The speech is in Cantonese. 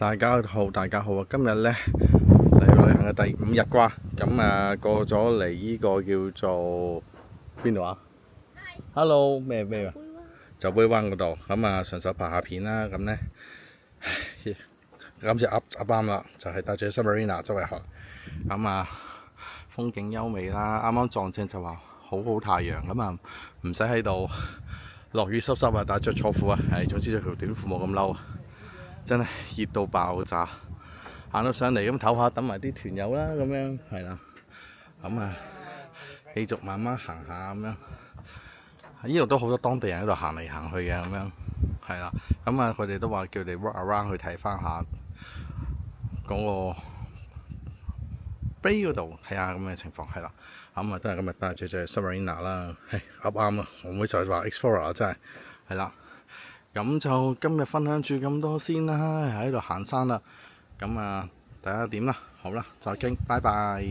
大家好，大家好啊！今日呢嚟旅行嘅第5日啩，咁過咗嚟呢個叫做邊度啊？Hello，咩啊？酒杯灣嗰度，咁順手拍下片啦，咁呢，今次噏啱啦，就係帶住 Submarina 周圍行，風景優美啦，啱啱撞正就話好太陽，唔使喺度落雨濕啊，但係着錯褲啊，總之着條短褲冇咁嬲啊！真係熱到爆炸，行到上嚟咁唞下，等埋啲團友啦，咁樣係啦，繼續慢慢行下咁樣。呢度都好多當地人喺度行嚟行去嘅，咁樣係啦。佢哋都話叫你 walk around 去睇翻下嗰個碑嗰度，睇下咁嘅情況係啦。都係今日帶住 Submarina 啦，啱啊！我妹就話 Explorer 真係啦。咁就今日分享住咁多先啦，喺度行山啦。大家點啦？好啦，再傾，拜拜。